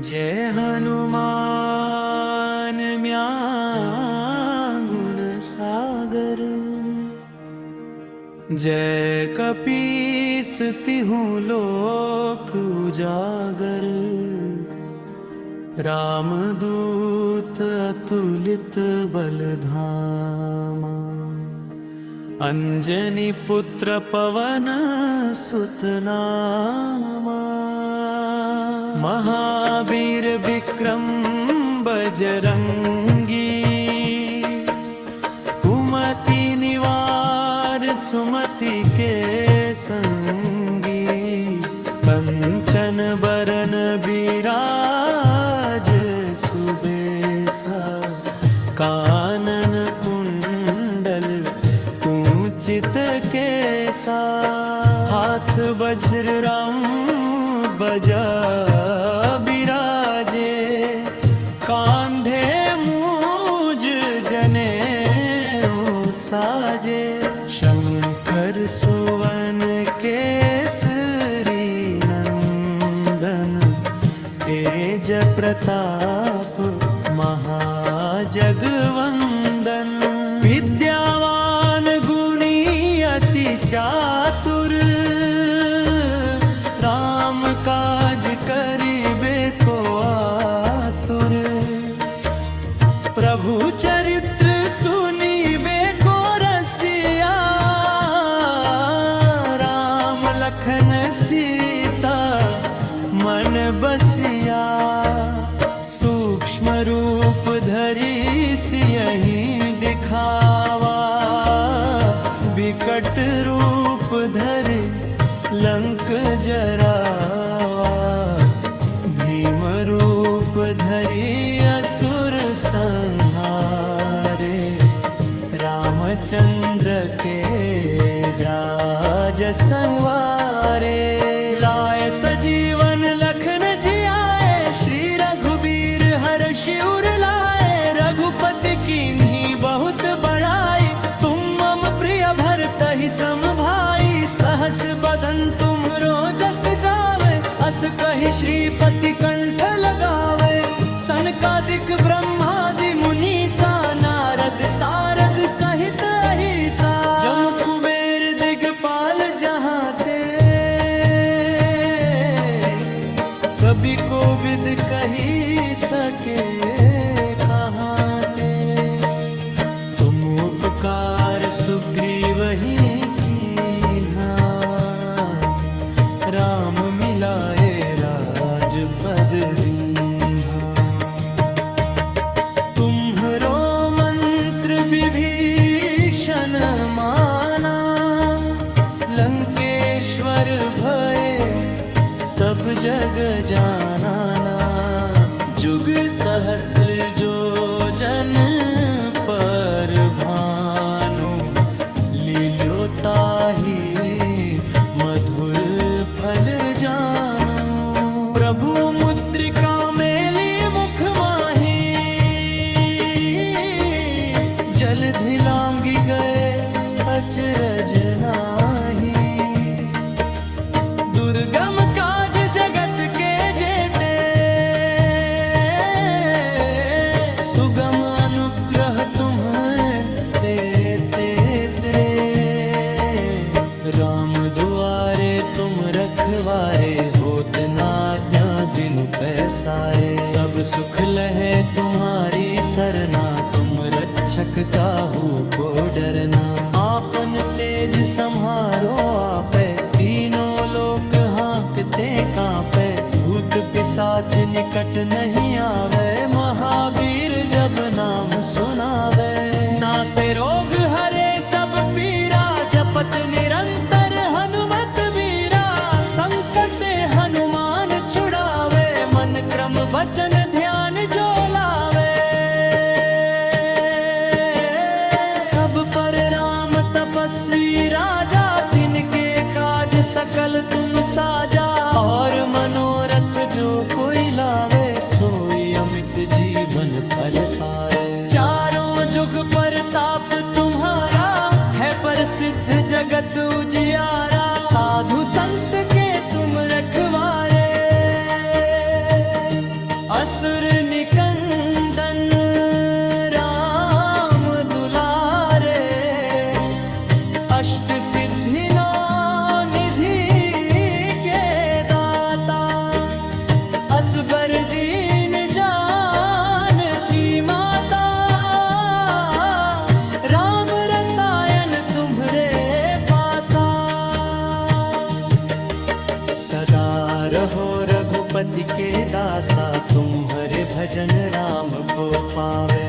जय हनुमान म्या गुण सागर, जय कपीस तिहु लोक उजागर। रामदूत अतुलित बल धामा, अंजनी पुत्र पवन सुत नामा। महावीर विक्रम बजरंगी, कुमति निवार सुमति के संगी। कंचन बरन बिराज सुबेसा, कानन कुंडल कुंचित केसा। हाथ वज्र राम बजा बिराजे, कांधे मूज जनेऊ साजे। शंकर सुवन केसरी नंदन, तेज प्रताप महाजगवंदन। विद्यावान गुणी अति चातुर, राम काज करिबे को आतुर। प्रभु चरित्र सुनिबे को रसिया, राम लखन सीता मन बसिया। सूक्ष्म रूप धरि सियहि दिखावा, विकट रूप धरि लंक जरावा। भीम रूप धरि असुर संहारे, रामचंद्र के राज संवारे। लाए सजीवन लखन जियाए, श्री रघुबीर हर्षि उर लाए। रघुपति कीन्ही बहुत बड़ाई, तुम मम प्रिय भरतहि सम भाई। सहस बदन तुम रोजस गावे, अस कहि श्रीपति कंठ लगावे। सनकादिक ब्रह्मादि मुनीसा, नारद सारद सहित अहिसा। जम कुबेर दिगपाल जहाँ ते, कवि कोविद कही सके कहाँ ते। तुम उपकार सुग्रीवहि कीन्हा, राम मिलाए राजपद दीन्हा। तुम्हरो मंत्र विभीषण माना, लंकेश्वर भय सब जग जाना। जुग सहस्र जो जन पर भानु, लील्यो ताहि मधुर फल जानु। प्रभु मुद्रिका मेली मुख माही, जलधि लांघि गए अचरज नाही। दुर्गम काज जगत के जेते, सुगम अनुग्रह तुम देते ते। राम दुआरे तुम रखवारे, होत न आज्ञा बिनु पैसारे। सब सुख लहे तुम्हारी सरना, तुम रक्षक काहू को डरना। आपन तेज सम्हारो आपे, तीनों लोक हाँकते कांपे। भूत पिशाच निकट नहीं आवे, महावीर जब नाम सुनावे। नासे रोग हरे सब पीरा, जपत निरंतर हनुमत वीरा। संकट हनुमान छुड़ावे, मन क्रम वचन ध्यान जो लावे। सब पर राम तपस्वी राजा, तिनके काज सकल तुम साजा। और मनोरथ जो कोई लावे, सोई अमित जीवन फल पाए। चारों जुग परताप तुम्हारा, है प्रसिद्ध जगत उजियारा। साधु संत के तुम रखवारे, सदा रहो रघुपति के दासा, तुम्हारे भजन राम को पावे।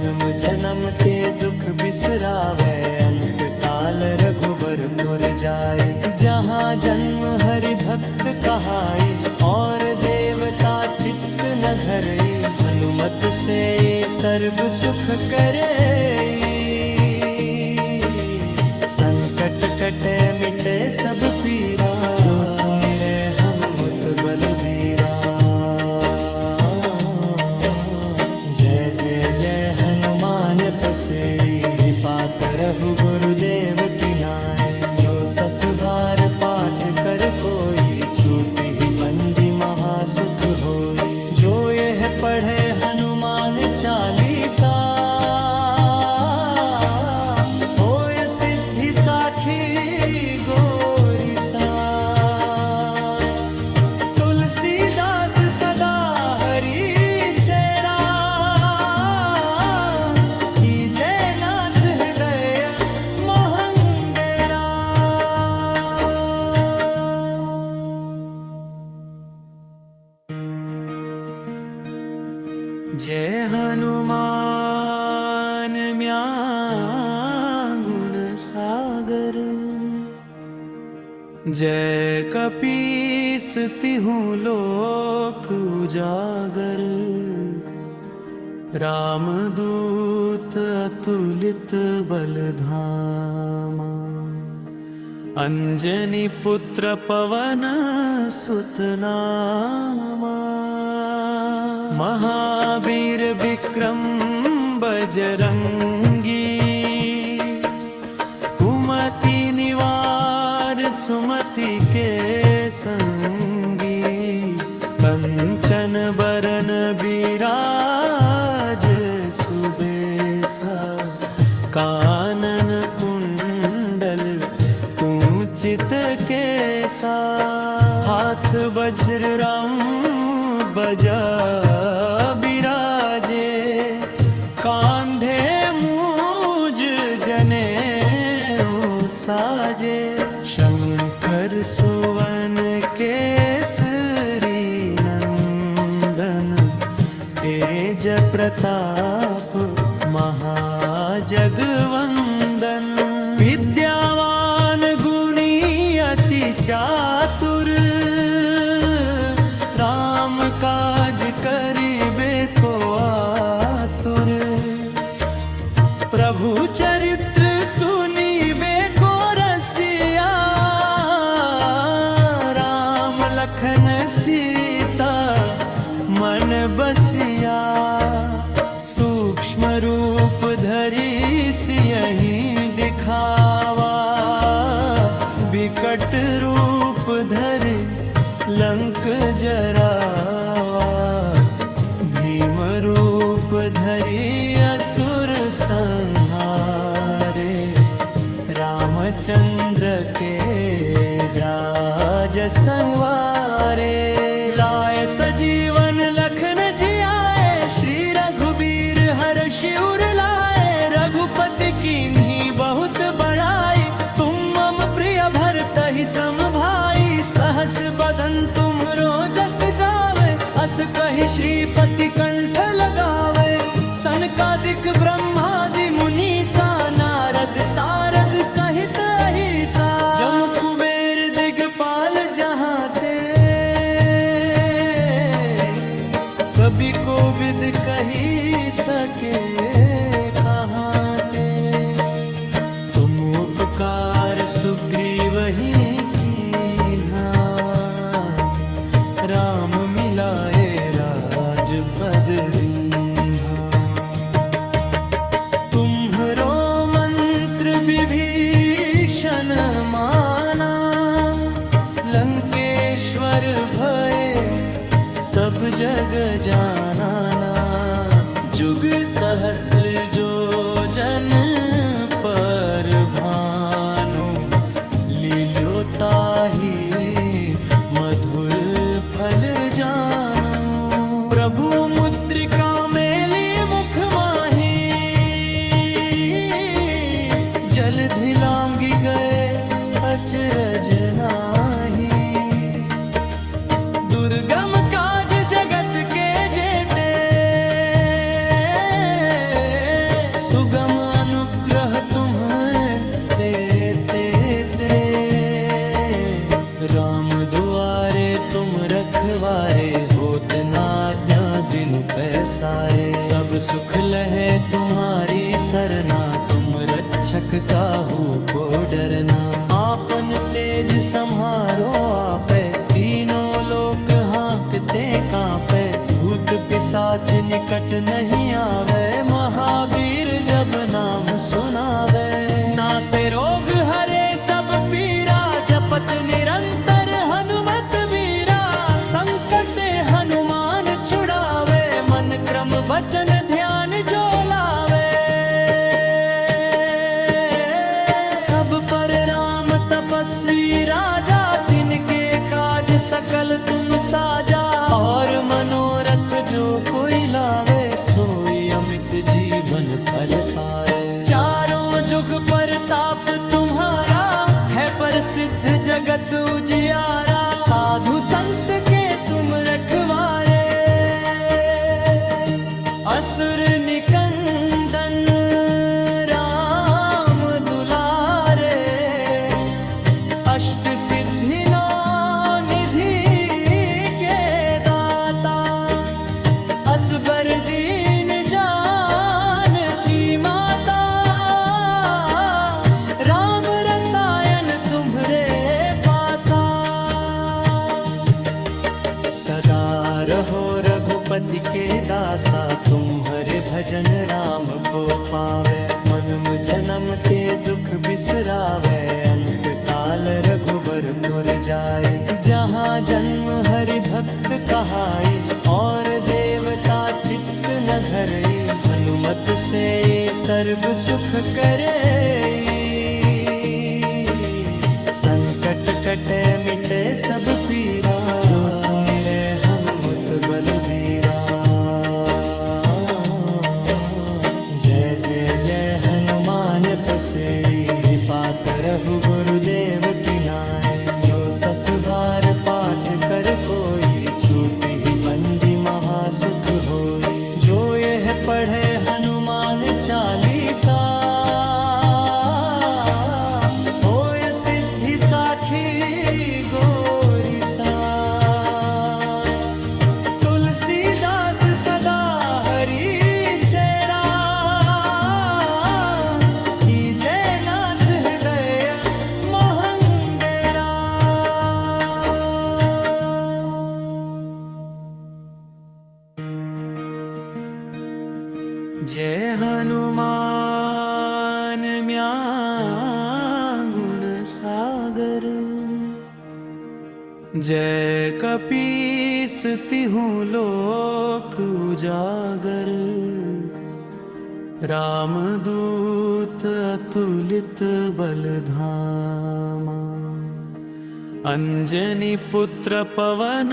जन्म जन्म के दुख बिसरावे, अंत काल रघुबर पुर जाए। जहाँ जन्म हरि भक्त कहाई, और देवता चित्त न धरे। हनुमत से सर्व सुख करे, संकट कटे मिटे सब पीरा। जो सुमिरे हनुमत बलबीरा, जय जय जय हनुमान बसे। कृपा करहु गुरुदेव की नाय, जो सत बार पाठ कर कोई। छूटि ही बंदी महासुख होई, जो यह पढ़े हनुमान चालीसा। होय सिद्धि साखी गोरिसा, तुलसीदास सदा हरि चेरा। कीजे नाथ हृदय मोहन डेरा। जय हनुमान म्या गुण सागर, जय कपीस तिहु लोक उजागर। रामदूत अतुलित बल धामा, अंजनी पुत्र पवन सुत नामा। महावीर विक्रम बजरंगी, कुमति निवार सुमति के संगी। कंचन बरन बिराज सुबेसा, कानन कुंडल कुंचित केसा। हाथ वज्र राम बजा बिराजे, कांधे मूज जनेऊ साजे। शंकर सुवन केसरी नंदन, तेज प्रताप महाजगवंदन। विद्यावान गुणी अति चातुर, राम काज करिबे को आतुर। प्रभु चरित्र सुनिबे को रसिया, राम लखन सीता मन बसिया। सूक्ष्म रूप धरि सियहि दिखावा, विकट रूप धरि लंक जरावा। भीम रूप धरि असुर संहारे, रामचंद्र के राज संवारे। लाए सजीवन लखन जियाए, श्री रघुबीर हर्षि उर लाए। रघुपति कीन्ही बहुत बड़ाई, तुम मम प्रिय भरतहि सम भाई। सहस बदन तुम रोजस गावे, अस कहि श्रीपति कंठ लगावे। सनकादिक ब्रह्मादि मुनीसा, नारद सारद सहित अहिसा। जम कुबेर दिगपाल जहाँ ते, कवि कोविद कही सके कहाँ ते। तुम उपकार सुग्रीवहि कीन्हा, राम मिलाए राजपद दीन्हा। तुम्हरो मंत्र विभीषण माना, लंकेश्वर भय सब जग जाना। जुग सहस्र जो जन पर भानु, लील्यो ताहि मधुर फल जानु। प्रभु मुद्रिका मेली मुख माही, जलधि लांघि गए अचरज नाही। तलवारे होत नाज्ञा दिन पैसारे। सब सुख लहे तुम्हारी सरना तुम रक्षक काहू को डरना। आपन तेज संहारो आपे तीनों लोक हाँकते कांपे। भूत पिशाच निकट नहीं आवे महावीर जब नाम सुनावे। नासे रोग हरे सब पीरा जपत निरंतर हनुमत वीरा। संकट हनुमान छुड़ावे मन क्रम वचन ध्यान जो लावे। सब पर राम तपस्वी राजा तिनके काज सकल तुम साजा। और मनोरथ जो कोई लावे सोई अमित जीवन फल पाए। चारों जुग परताप तुम्हारा है प्रसिद्ध जगत उजियारा। साधु संत के तुम रखवारे असुर निकंदन राम दुलारे। अष्ट सिद्धि नौ निधि के दाता। असबर दीन जानकी माता। राम रसायन तुम्हरे पासा। सदा रहो रघुपति के दासा तुम्हारे भजन राम को पावे। मनुम जन्म के दुख बिसरावे अंत काल रघुबर पुर जाए। जहाँ जन्म हरि भक्त कहाई और देवता चित्त न धरे। हनुमत से सर्व सुख करे। संकट कटे मिटे सब पीरा जो सुने हनुमत बलबीरा। जय जय जय हनुमान बसे कृपा करहु गुरुदेव की नाय। जो सत बार पाठ कर कोई छूटि बंदी महासुख होई। जो यह पढ़े हनुमान चालीसा होय सिद्धि साखी गोरिसा। तुलसीदास सदा हरि चेरा कीजे नाथ हृदय मोहन डेरा। जय हनुमान म्या गुण सागर। जय कपीस तिहु लोक उजागर। रामदूत अतुलित बल धामा। अंजनी पुत्र पवन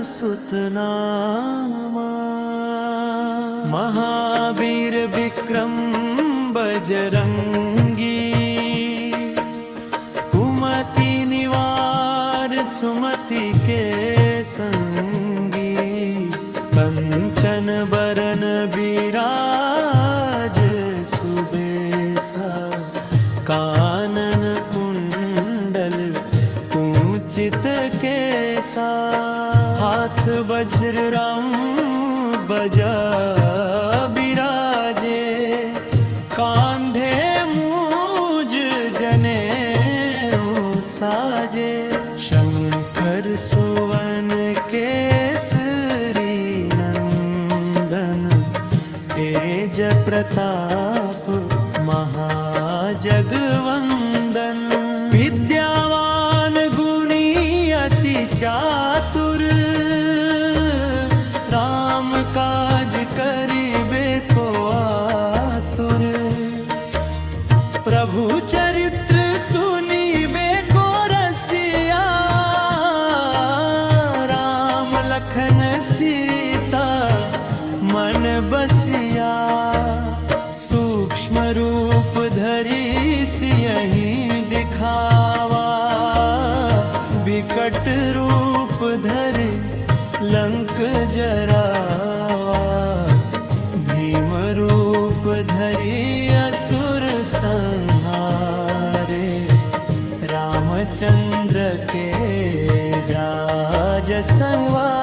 सुत नामा। महावीर विक्रम बजरंगी। कुमति निवार सुमति के संगी। कंचन बरन बिराज सुबेसा। कानन कुंडल कुंचित केसा। हाथ वज्र राम बजा बिराजे। कांधे मूज जनेऊ साजे। शंकर सुवन केसरी नंदन। तेज प्रताप महाजगवंदन। विद्यावान गुणी अति चातुर। राम काज करिबे को आतुर। प्रभु चरित्र सुनिबे को रसिया। राम लखन सीता मन बसिया। सूक्ष्म रूप धरि सियहि दिखावा। विकट रूप धरि लंक जरावा। भीम रूप धरि असुर संहारे। रामचंद्र के राज संवारे।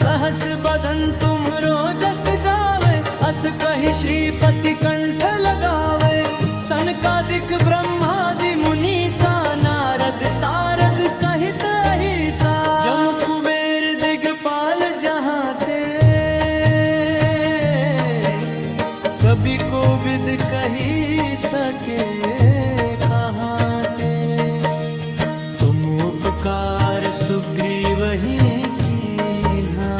सहस बदन तुम रोजस गावे, अस कहि श्रीपति कंठ लगावे। सनकादिक ब्रह्मादि मुनीसा, नारद सारद सहित अहिसा। जम कुबेर दिगपाल जहाँ ते, कभी कोविद कही सके कहाँ ते। तुम उपकार सुग्रीव ही कीन्हा,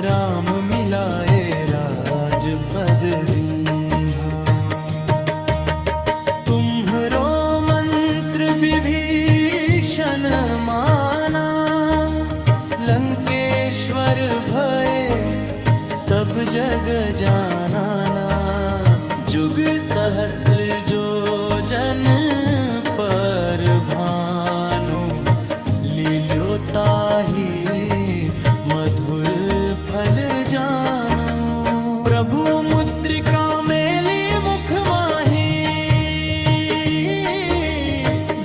राम मिलाए राजपद दीन्हा। तुम्हरो मंत्र विभीषण माना, लंकेश्वर भय सब जग जाना। जुग सहस्र जो जन पर भानु, लील्यो ताहि मधुर फल जानु। प्रभु मुद्रिका मेली मुख माही,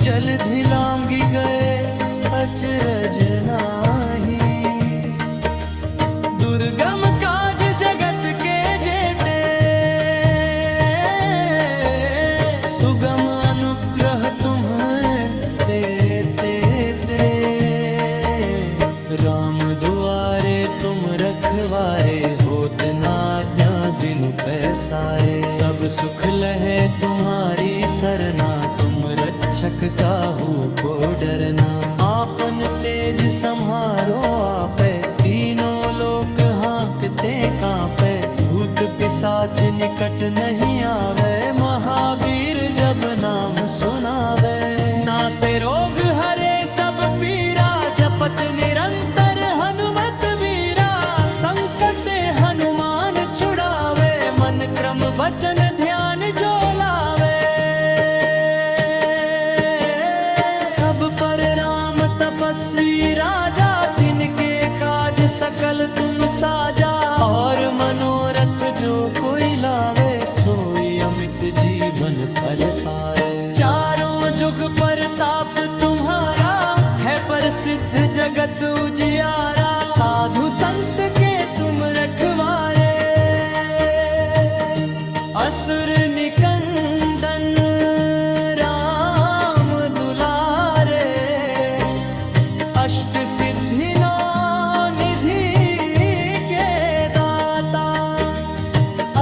जलधि लांघि गए अचरज नाही। दुर्गम काज जगत के जेते, सुगम अनुग्रह तुम्हें देते ते। राम दुआरे तुम रखवारे, होत न आज्ञा बिनु पैसारे। सब सुख लहे तुम्हारी सरना, तुम रक्षक काहू को डरना। आपन तेज सम्हारो आपे, तीनों लोक हाँकते कांपे। भूत पिशाच निकट नहीं आवे, महावीर जब नाम सुनावे। नासे रोग हरे सब पीरा, जपत निरंतर हनुमत वीरा। संकट हनुमान छुड़ावे, मन क्रम वचन ध्यान जो लावे। सब पर राम तपस्वी राजा, तिनके काज सकल तुम साजा। और मनोरथ जो कोई लावे, सोई अमित जीवन फल पाए। चारों जुग परताप तुम्हारा, है प्रसिद्ध जगत उजियारा। साधु संत के तुम रखवारे, असुर निकंदन राम दुलारे। अष्ट सिद्धि नौ निधि के दाता,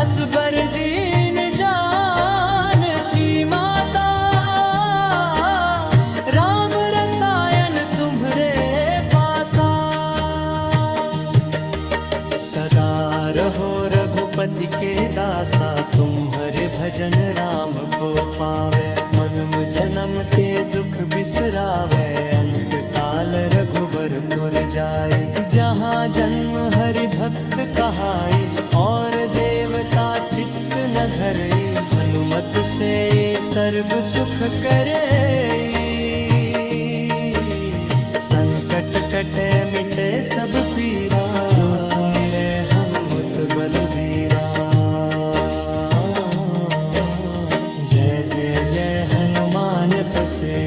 असबर दीन जानकी माता। राम रसायन तुम्हरे पासा, सदा रहो रघुपति के दासा। तुम्हारे भजन राम को पावे, मनुम जन्म के दुख बिसरावे। अंत काल रघुबर पुर जाए, जहाँ जन्म हरि भक्त कहाई। और देवता चित्त न धरे, हनुमत से सर्व सुख करे। संकट कटे मिटे सब पीरा, जो सुने हनुमत बलबीरा। जय जय जय हनुमान बसे,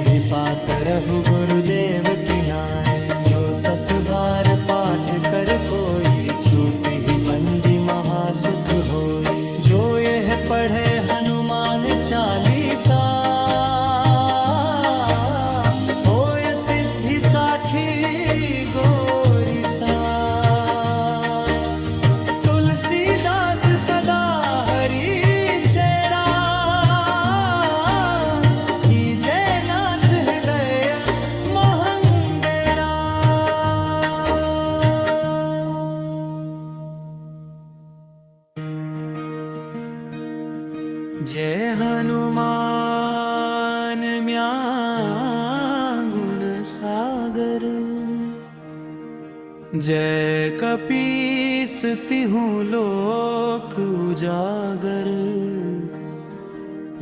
कृपा करहु गुरुदेव की नाय। जो सत बार पाठ कर कोई, छूटि बंदी महासुख होई। जो यह पढ़े हनुमान चालीसा, होय सिद्धि साखी गौरीसा। तुलसीदास सदा हरि चेरा, कीजे नाथ हृदय मोहन डेरा। जय हनुमान म्या गुण सागर, जय कपीस तिहु लोक उजागर।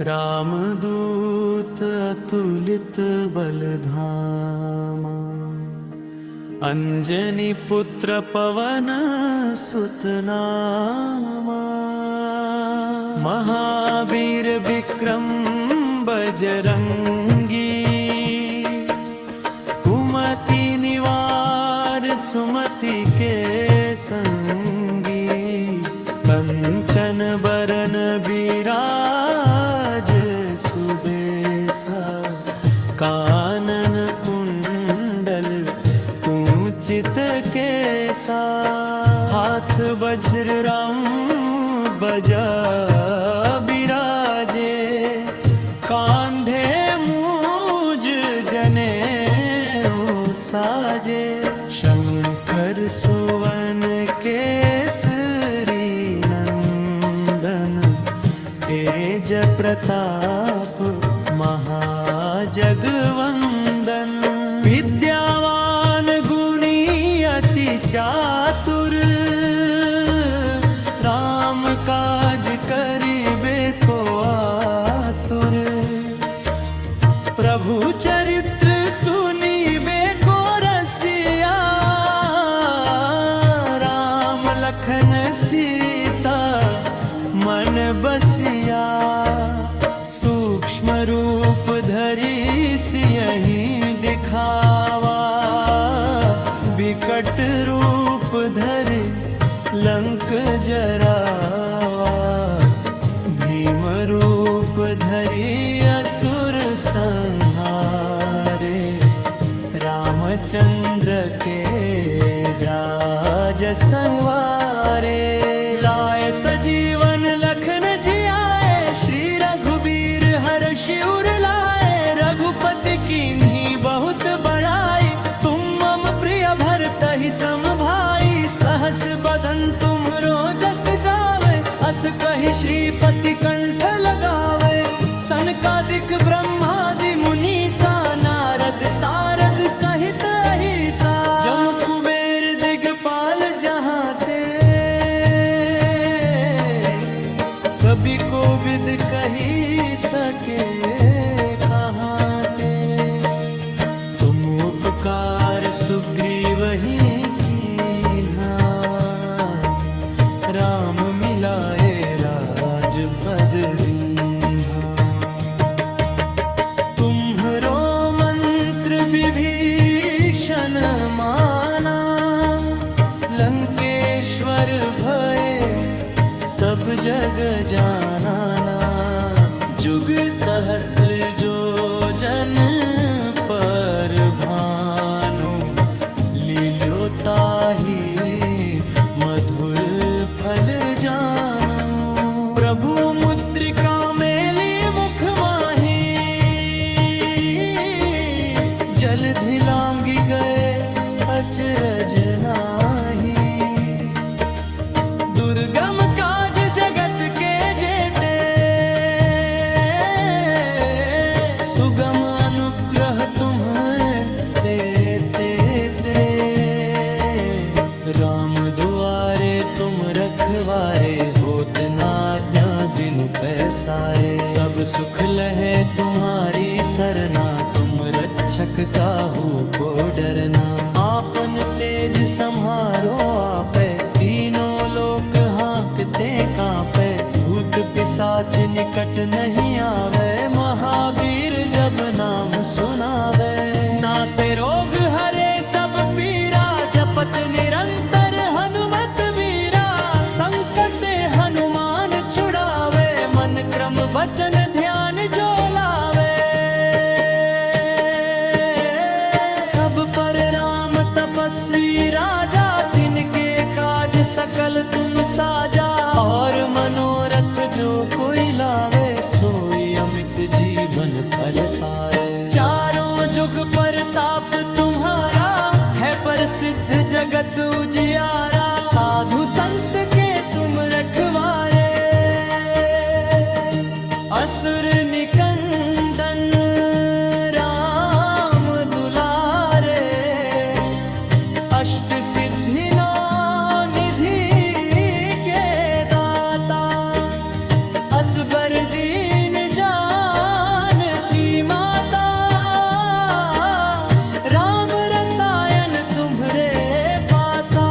रामदूत अतुलित बल धामा, अंजनी पुत्र पवन सुत नामा। महावीर विक्रम बजरंगी, कुमति निवार चित के साथ। हाथ वज्र राम बजा बिराजे, कांधे मूज जनेऊ साजे। शंकर सुवन केसरी नंदन, तेज प्रताप महाजगवंदन। विद्यावान गुणी अति चातुर, राम काज करिबे को आतुर। प्रभु चरित्र सुनिबे को रसिया, राम लखन सीता मन बसिया। सूक्ष्म रूप धरि सियहि दिखावा, विकट रूप धरि लंक जरावा। भीम रूप धरि असुर संहारे, रामचंद्र के राज संवारे। लाए सजीवन लखन जियाए, श्री रघुबीर हर्षि उर लाए। रघुपति कीन्ही बहुत बड़ाई, तुम मम प्रिय भरतहि सम भाई। सहस बदन तुमरो जस गावे, अस कहि श्रीपति कंठ लगावे। सनकादिक ब्रह्मादि मुनीसा, नारद सारद सहित अहिसा। जम कुबेर दिगपाल जहाँ ते, कभी कोविद कही सके कहाँ ते। तुम उपकार सुग्रीवहि कीन्हा, राम मिलाए राजपद दीन्हा। तुम्हरो मंत्र विभीषण माना, लंकेश्वर भय सब जग जाना। जुग सहस्र जो जन पर भानु, लील्यो ताहि मधुर फल जानु। प्रभु मुद्रिका मेली मुख माही, जलधि लांघि गए अचरज नाही। दुर्गम काज जगत के जेते, सुगम अनुग्रह तुम्हें देते दे। राम दुआरे तुम रखवारे, होत न आज्ञा बिनु पैसारे। सब सुख लहे तुम्हारी सरना, तुम रक्षक काहू को डरना। आपन तेज सम्हारो आपे, तीनों लोक हाँकते कांपे। भूत पिशाच निकट नहीं आवे, महावीर जब नाम सुनावे। नासे रोग हरे सब पीरा, जपत निरंतर हनुमत वीरा। संकट हनुमान छुड़ावे, मन क्रम वचन ध्यान जो लावे। सब पर राम तपस्वी राजा, तिनके काज सकल तुम साजा। और मनोरथ जो कोई लावे, सोई अमित जीवन फल पाए। चारों जुग परताप तुम्हारा, है प्रसिद्ध जगत उजियारा। साधु संत के तुम रखवारे, असुर निकंदन राम दुलारे। अष्ट सिद्धि नौ निधि के दाता, असबर दीन जानकी माता। राम रसायन तुम्हरे पासा,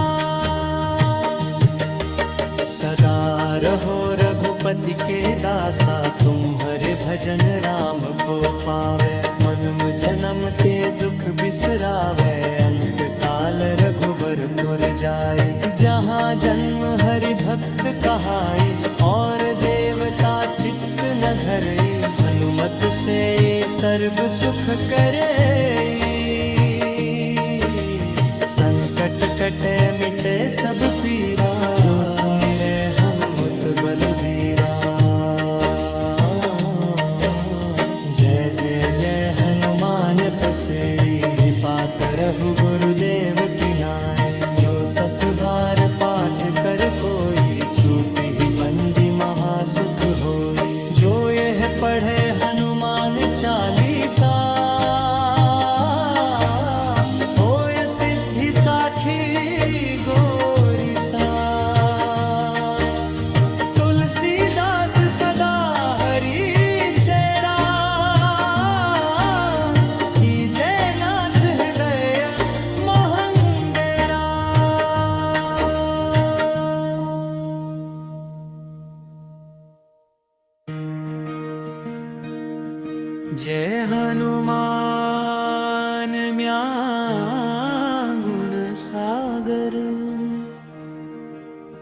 सदा रहो रघुपति के दासा। तुम्हारे भजन राम को पावे, मनुम जन्म के दुख बिसरावे। अंत काल रघुबर पुर जाए, जहाँ जन्म हरि भक्त कहाई। और देवता चित्त न धरे, हनुमत से सर्व सुख करे। संत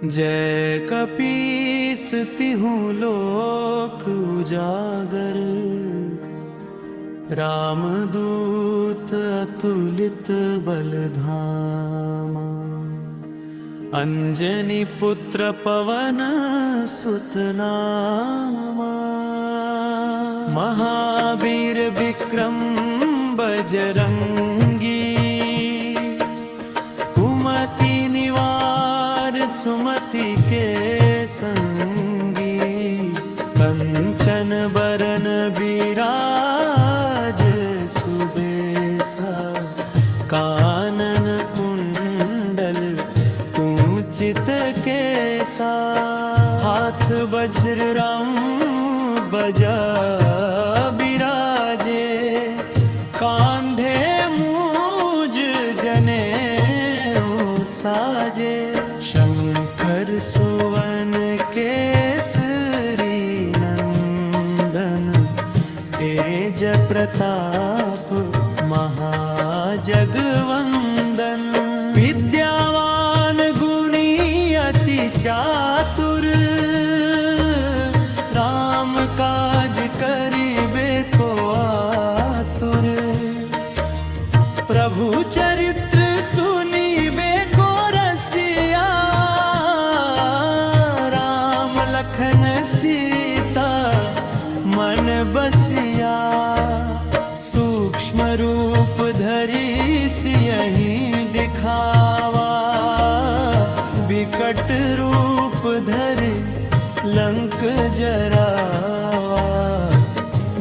जय कपीस तिहु लोक उजागर, रामदूत अतुलित बलधामा। अंजनी पुत्र पवन सुत नामा, महावीर विक्रम बजरंगी। कुमति निवार सुमति के संगी, कंचन बरन बिराज सुबेसा। कानन कुंडल कुंचित केसा, हाथ वज्र राम बजा बिराजे। कांधे मूज जनेऊ साजे, शंकर सुवन केसरी नंदन। तेज प्रताप महाजगवंदन, विद्यावान गुणी अति चातुर। राम काज करिबे को आतुर, प्रभु चरित्र सुनिबे को रसिया। राम लखन सीता मन बसिया, सूक्ष्म रूप धरि सियहि दिखावा। विकट रूप धरि लंक जरावा,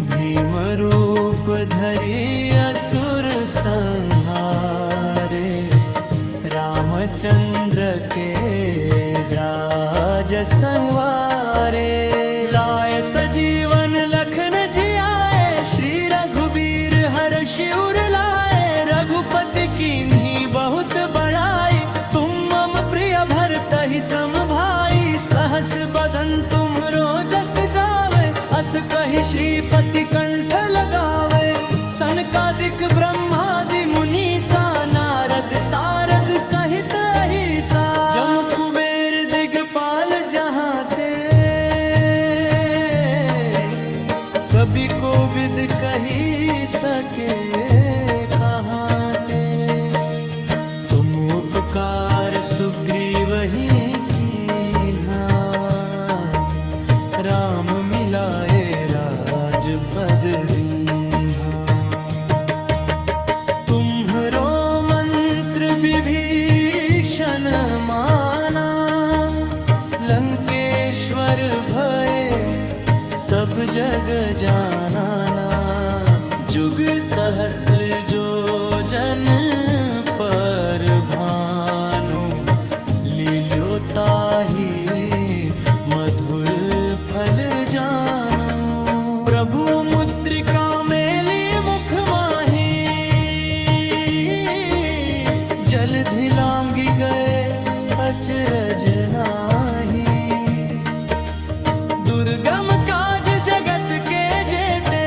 भीम रूप धरि असुर संहारे। रामचंद्र के राज संवारे, लाए सजीवन लखन जियाए। श्री रघुबीर हर्षि उर लाए, रघुपति कीन्ही बहुत बड़ाई। तुम मम प्रिय भरतहि सम भाई, सहस बदन तुम रोजस गावे। अस कहि श्रीपति कंठ लगावे, सनकादिक ब्रह्मादि मुनीसा। नारद सारद सहित अहिसा, जम कुबेर दिगपाल जहाँ ते। कवि कोविद कही सके कहाँ ते। तुम उपकार सुग्रीवहि कीन्हा, राम मिलाए राजपद दीन्हा। तुम्हरो मंत्र विभीषण माना, लंकेश्वर भय सब जग जाना। जुग सहस्र जो जन पर भानु, लील्यो ताहि मधुर फल जानु। प्रभु मुद्रिका मेली मुख माही, जलधि लांघि गए अचरज नाही। दुर्गम काज जगत के जेते,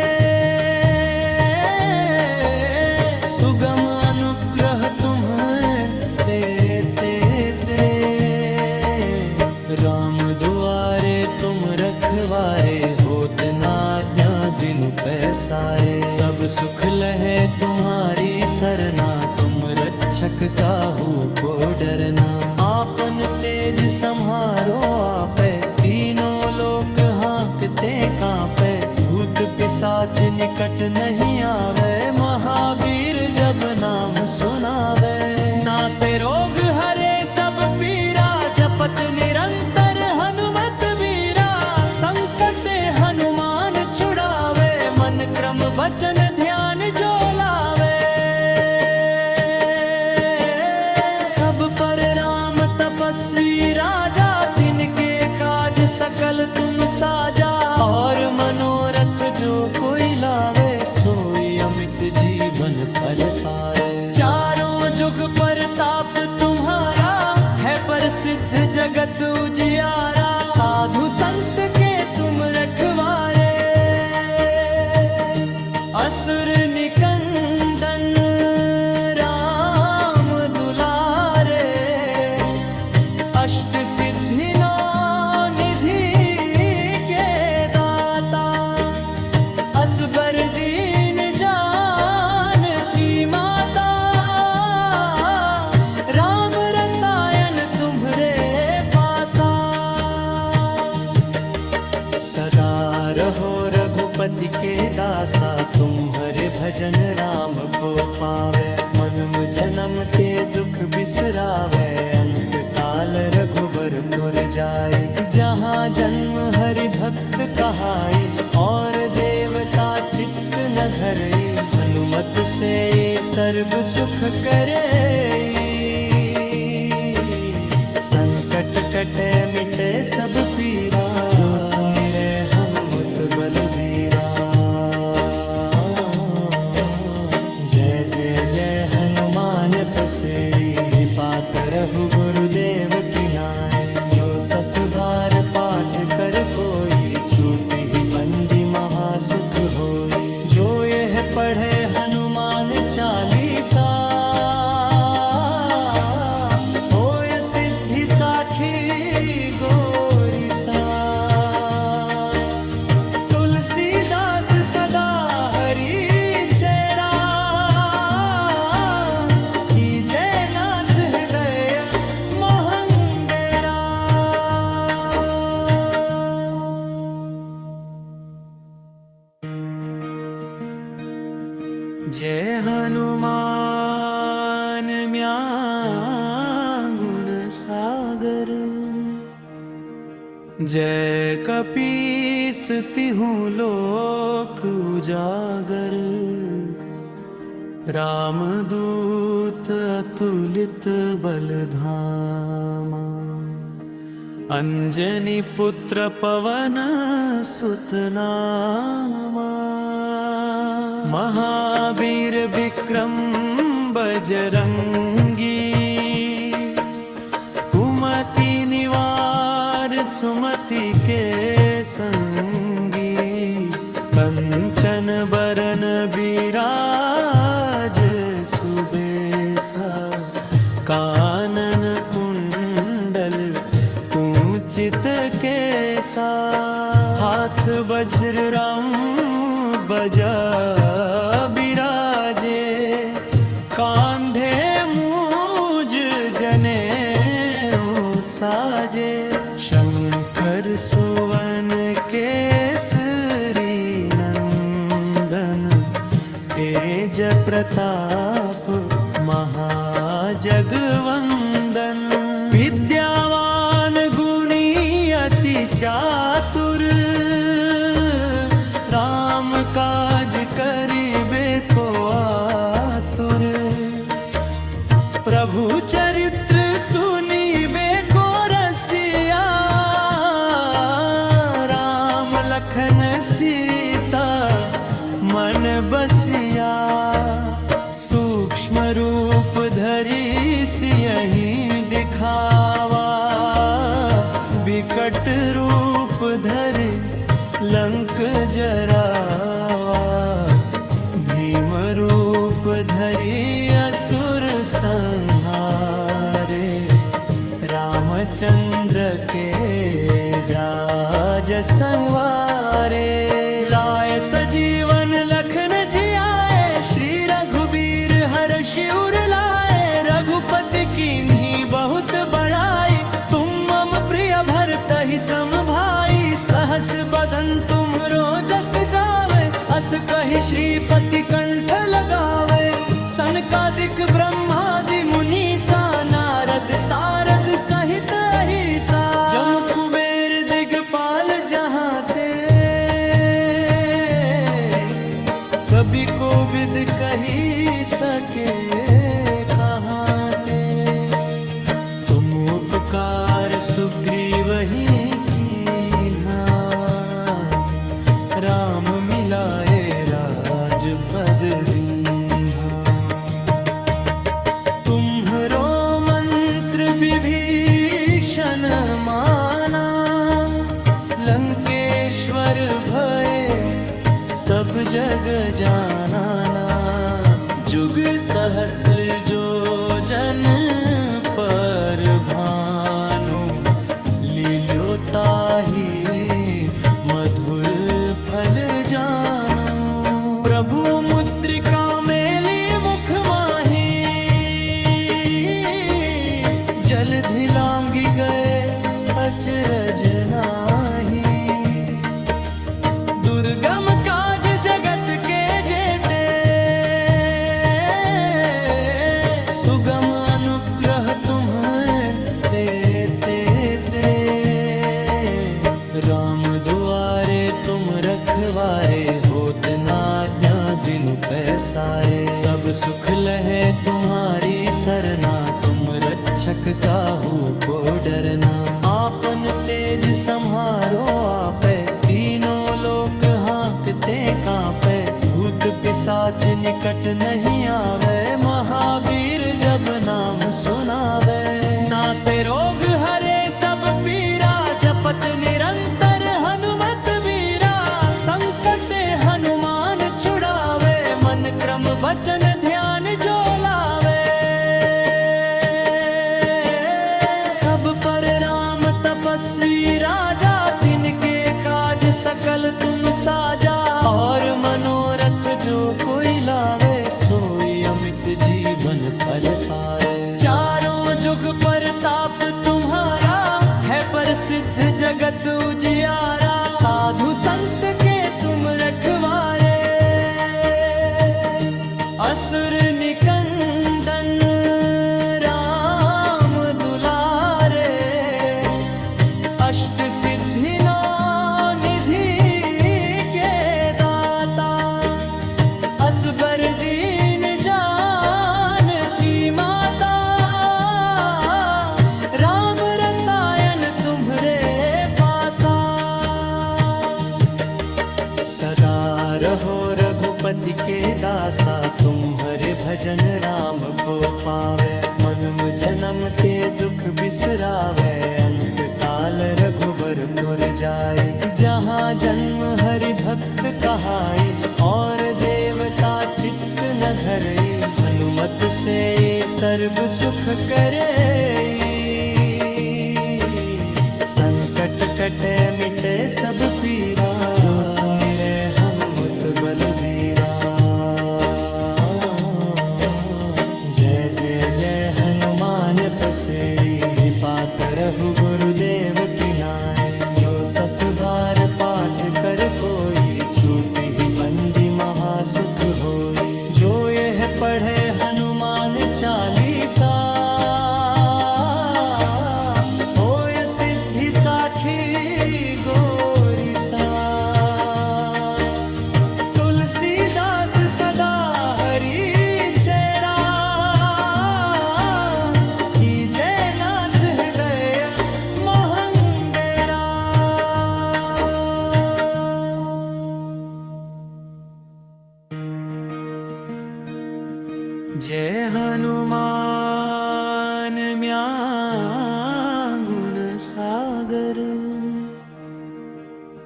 सुगम अनुग्रह तुम्हें देते दे। राम दुआरे तुम रखवारे, होत न आज्ञा बिनु पैसारे। सब सुख लहे तुम्हारी सरना, तुम रक्षक काहू को डरना। आपन तेज सम्हारो आपे, तीनों लोक हांकते कांपे। भूत पिशाच निकट नहीं आवे, महावीर जब नाम सुनावे। नासे रोग हरे सब पीरा, जपत निरंतर हनुमत वीरा। संकट हनुमान छुड़ावे, मन क्रम वचन ध्यान जो लावे। सब पर राम तपस्वी राजा, तिनके काज सकल तुम साजा। और मनोरथ जो कोई लावे, सोई अमित जीवन फल पाए। चारों जुग परताप पात रहु गुरुदेव की नाय। जो सत बार पाठ कर कोई, छूटी ही बंदी महासुख होई। जो यह पढ़े हनुमान चालीसा, होय सिद्धि साखी गोरिसा। तुलसीदास सदा हरि चेरा, कीजे नाथ हृदय मोहन डेरा। जय हनुमान म्या गुण सागर। जय कपीस तिहु लोक उजागर। रामदूत अतुलित बल धामा। अंजनी पुत्र पवन सुत नामा। महावीर विक्रम बजरंगी। कुमति निवार सुमति के संगी। कंचन बरन बिराज सुबेसा। कानन कुंडल कुंचित केसा। हाथ वज्र राम बजा बिराजे। कांधे मूज जनेऊ साजे। शंकर सुवन केसरी नंदन। तेज प्रताप महाजगवंदन। विद्यावान गुणी अति चातुर। राम काज करिबे को आतुर। प्रभु चरित्र सुनिबे को रसिया। राम लखन सीता मन बसिया। सूक्ष्म रूप धरि सियहि दिखावा। विकट रूप धरि लंक जरावा। भीम रूप धरि असुर संहारे। रामचंद्र के राज संवारे। लाए सजीवन लखन जियाए। श्री रघुबीर हरषि उर लाए। रघुपति कीन्ही बहुत बड़ाई। तुम मम प्रिय भरतहि सम भाई। सहस बदन तुम रोजस गावे। अस कहि श्रीपति कंठ लगावे। सनकादिक ब्रह्मादि मुनीसा। नारद सारद सहित अहिसा। जम कुबेर दिगपाल जहाँ ते। कभी कोविद कही सके कहाँ ते। तुम उपकार सुग्रीवहि राम मिलाए राजपद दीन्हा। तुम्हरो मंत्र विभीषण माना। लंकेश्वर भय सब जग जाना। जुग सहस्र जो जन पर भानु। लील्यो ताहि मधुर फल जानु। प्रभु मुद्रिका मेली मुख माही। जलधि लांघि गए अचरज नाही। दुर्गम काज जगत के जेते। सुगम अनुग्रह तुम्हें देते ते। राम दुआरे तुम रखवारे। होत न आज्ञा बिनु पैसारे। सब सुख लहे तुम्हारी सरना। तुम रक्षक काहू को डरना। आपन तेज सम्हारो आपे। तीनों लोक हांकते कांपे। भूत पिशाच निकट नहीं आवे। महावीर जब नाम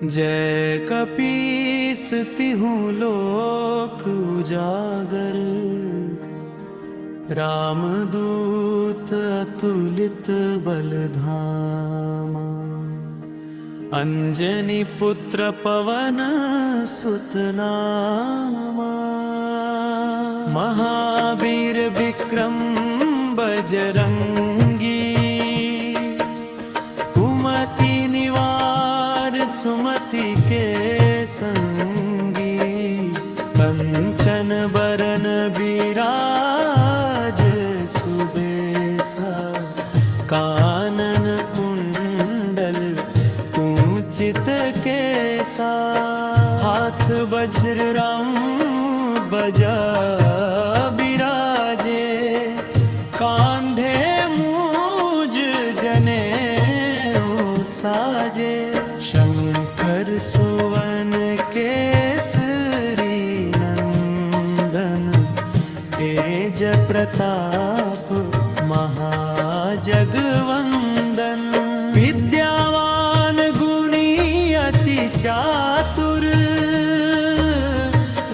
जय कपीस तिहु लोक उजागर, रामदूत अतुलित बलधामा। अंजनी पुत्र पवन सुत नामा, महावीर विक्रम बजरंगी। कुमति निवार सुमति के संगी, कंचन बरन बिराज सुबेसा। कानन कुंडल कुंचित केसा, हाथ वज्र राम बजा बिराजे। कांधे मूज जनेऊ साजे, शंकर सुवन केसरी नंदन। तेज प्रताप महाजगवंदन, विद्यावान गुणी अति चातुर।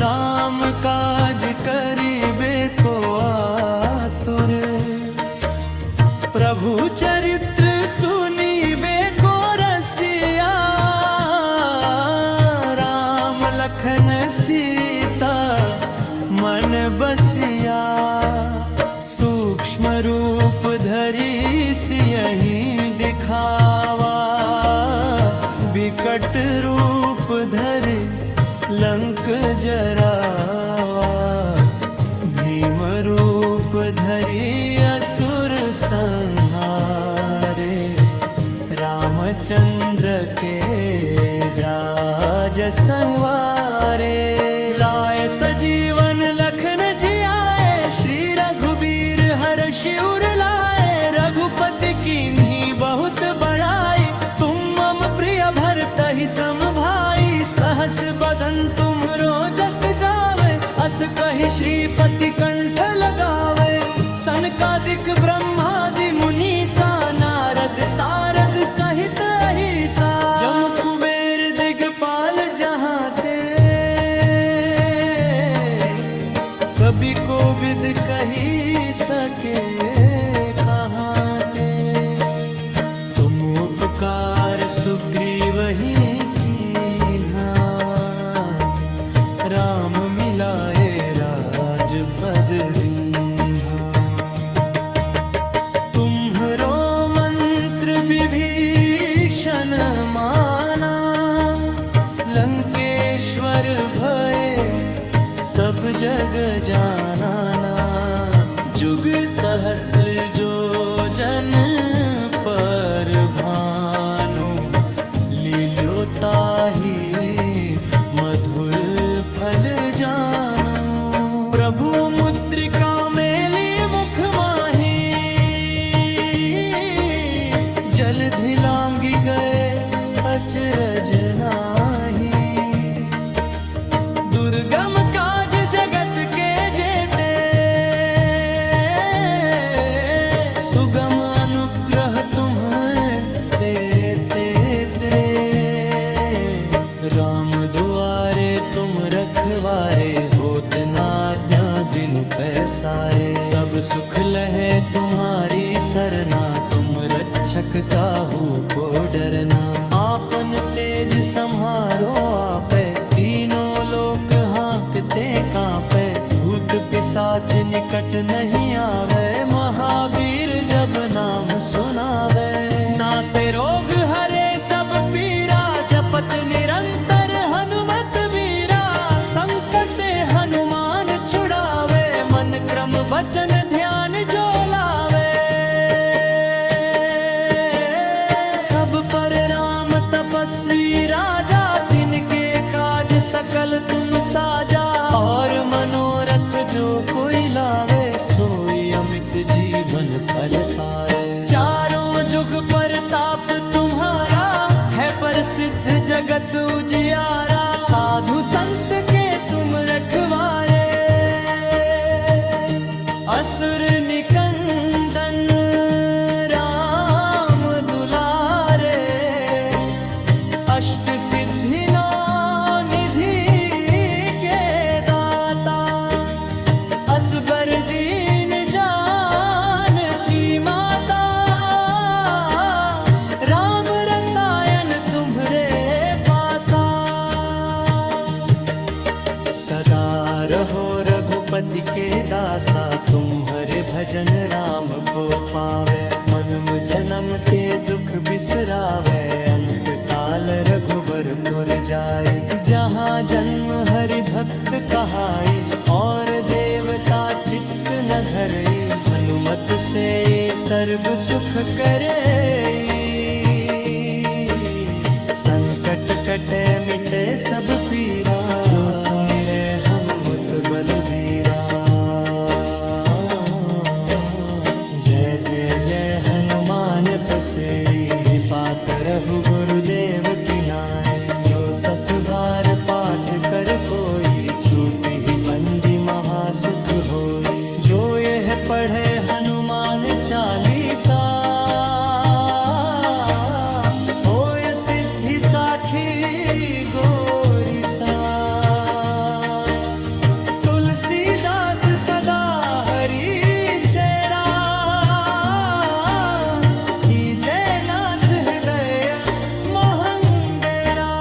राम काज करिबे को आतुर, प्रभु चरित्र सुनिबे को रसिया। राम लखन सीता मन बसिया, सूक्ष्म रूप धरि सियहि दिखावा। विकट रूप धरि लंक जरावा, भीम रूप धरि असुर संहारे। रामचंद्र के राज संवारे, लाए सजीवन लखन जियाए। श्री रघुबीर हर्षि उर लाए, रघुपति कीन्ही बहुत बड़ाई। तुम मम प्रिय भरतहि सम भाई, सहस बदन तुमरो जस गावे। अस कहि श्रीपति कंठ लगावे, सनकादिक ब्रह्मादि मुनीसा। नारद सारद सहित अहिसा, जम कुबेर दिगपाल जहाँ ते। कवि कोविद कही सके कहाँ ते। तुम उपकार सुग्रीवहि कीन्हा, राम मिलाए राजपद दीन्हा। तुम्हरो मंत्र विभीषण माना, लंकेश्वर भय सब जग जाना। जुग सहस्र जो जन पर भानु, लील्यो ताहि मधुर फल जानु। प्रभु मुद्रिका मेली मुख माही, जलधि लांघि गए अचरज नाही। दुर्गम काज जगत के जेते, सुगम अनुग्रह तुम्हें देते ते। राम दुआरे तुम रखवारे, होत न आज्ञा बिनु पैसारे। सब सुख लहे तुम्हारी सरना, तुम रक्षक काहू को डरना। आपन तेज सम्हारो आपे, तीनों लोक हांकते कांपे। भूत पिशाच निकट नहीं आवे, महावीर जब नाम सुनावे। नासे रोग हरे सब पीरा, जपत निरंतर हनुमत वीरा। संकट हनुमान छुड़ावे, मन क्रम वचन ध्यान जो लावे। सब पर राम तपस्वी राजा, तिनके काज सकल तुम साजा। और मनोरथ जो कोई लावे, सो सर्व सुख करे, संकट कटे मिटे सब पीरा, जो सुमिरे हनुमत बलबीरा। जय जय जय हनुमान पसेरी, पात रहु गुरुदेव की नाय। जो सत बार पाठ कर कोई, छूट ही बंदी महासुख होई। जो यह पढ़े हनुमान चालीसा, होय सिद्धि साखी गोरिसा। तुलसीदास सदा हरि चेरा, कीजे नाथ हृदय मोहन डेरा।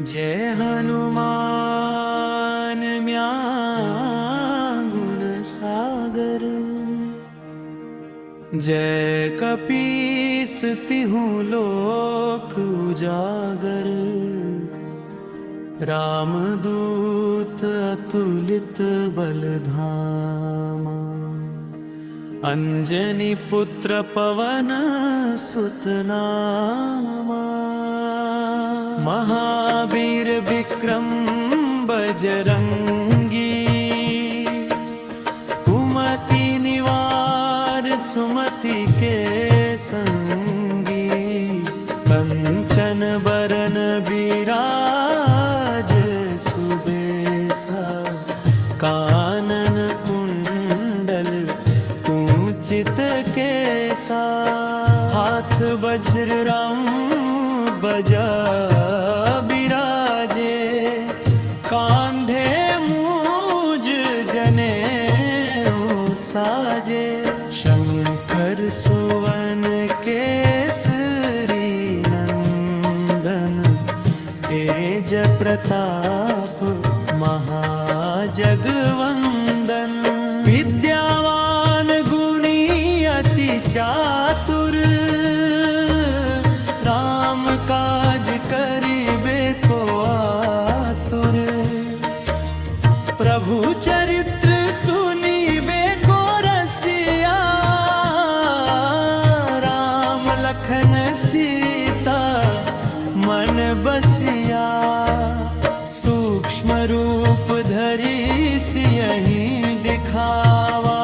जय हनुमान म्या गुण सागर, जय कपीस तिहु लोक उजागर। रामदूत अतुलित बल धामा, अंजनी पुत्र पवन सुत नामा। महावीर विक्रम बजरंगी, कुमति निवार सुमति के संगी। कंचन बरन बिराज सुबेसा, कानन कुंडल कुंचित केसा। हाथ वज्र राम बजा बिराजे, कांधे मूज जनेऊ साजे। शंकर सुवन केसरी नंदन, तेज प्रताप महाजगवंदन। विद्यावान गुणी अति चातुर, राम काज करिबे को आतुर। प्रभु चरित्र सुनिबे को रसिया, राम लखन सीता मन बसिया। सूक्ष्म रूप धरि सियहि दिखावा,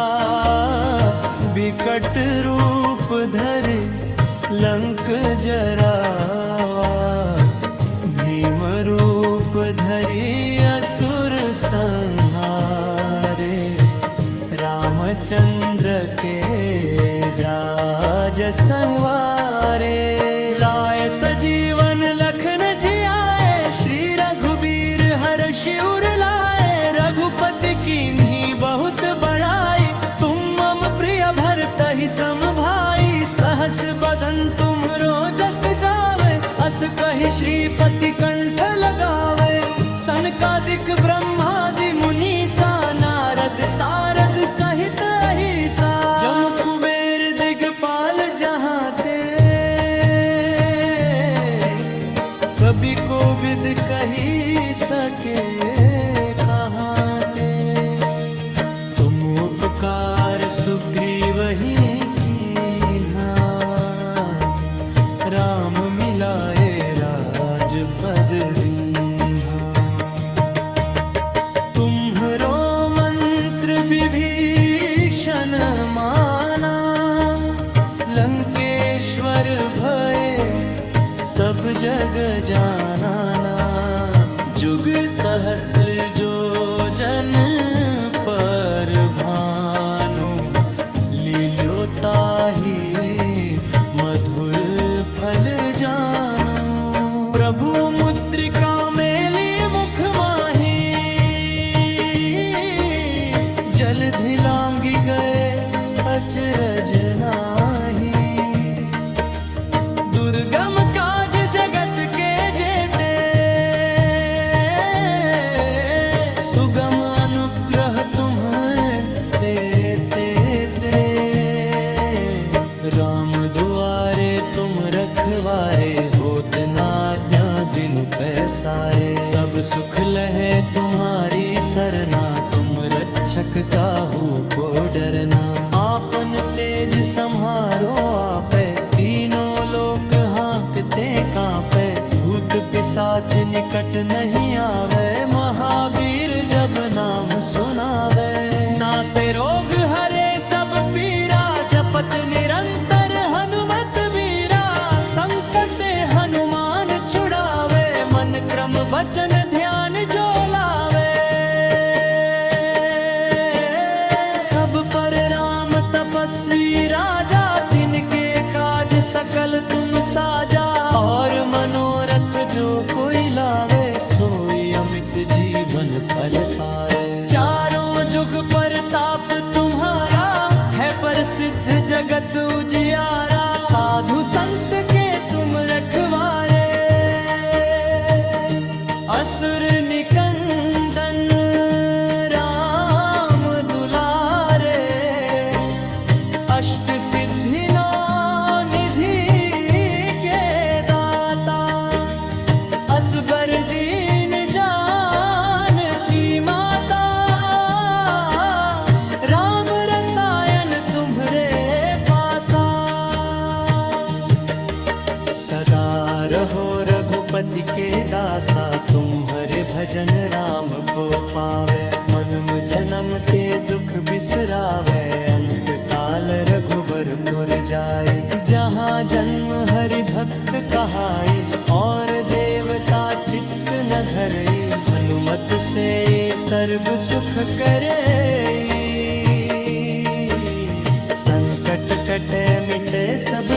विकट रूप धरि लंक जरावा। भीम रूप धरि असुर संहारे, रामचंद्र के राज संवारे। लाए सजीवन लखन जियाए, श्री रघुबीर हर्षि उर लाए। रघुपति कीन्ही बहुत बड़ाई, तुम मम प्रिय भरतहि सम भाई। सहस बदन तुम रोजस गावे, अस कहि श्रीपति कंठ लगावे। सनकादिक ब्रह्मादि मुनीसा, नारद सारद सहित अहिसा। जम कुबेर दिगपाल जहाँ ते, कवि कोविद कही सके कहाँ ते। तुम उपकार सुग्रीवहि कीन्हा, राम मिलाए राजपद दीन्हा। तुम्हरो मंत्र विभीषण माना, लंकेश्वर भय सब जग जाना। जुग सहस्र जो जन पर भानु, लील्यो ताहि मधुर फल जानु। प्रभु मुद्रिका मेली मुख माही, जलधि लांघि गए अचरज नाही। दुर्गम काज जगत के जेते, सुगम अनुग्रह तुम्हें देते दे। राम दुआरे तुम रखवारे, होत ना दिन पैसारे। सब सुख लहे तुम्हारी सरना, तुम रक्षक काहू को डरना। आपन तेज संहारो आपे, तीनों लोक हाँकते कांपे। भूत पिशाच निकट नहीं आवे, महावीर जब नाम सुनावे। नासे रोग हरे सब पीरा, जपत निरंतर हनुमत वीरा। संकट हनुमान छुड़ावे, मन क्रम वचन ध्यान जो लावे। सब पर राम तपस्वी राजा, तिनके काज सकल तुम साजा। और मनोरथ जो कोई लावे, सोई अमित जीवन फल पाए। चारों जुग परताप तुम्हारा, है प्रसिद्ध जगत उजियारा। साधु संत के तुम रखवारे, असुर निकंदन राम दुलारे। अष्ट सिद्धि नौ निधि के दाता, असबर दीन जानकी माता। राम रसायन तुम्हरे पासा, सदा रहो रघुपति के दासा। तुम्हारे भजन राम को पावे, मनुम जन्म के दुख बिसरावे। अंत काल रघुबर पुर जाए, जहाँ जन्म हरि भक्त कहाई। और देवता चित्त न धरे, हनुमत से सर्व सुख करे। संकट कटे मिटे सब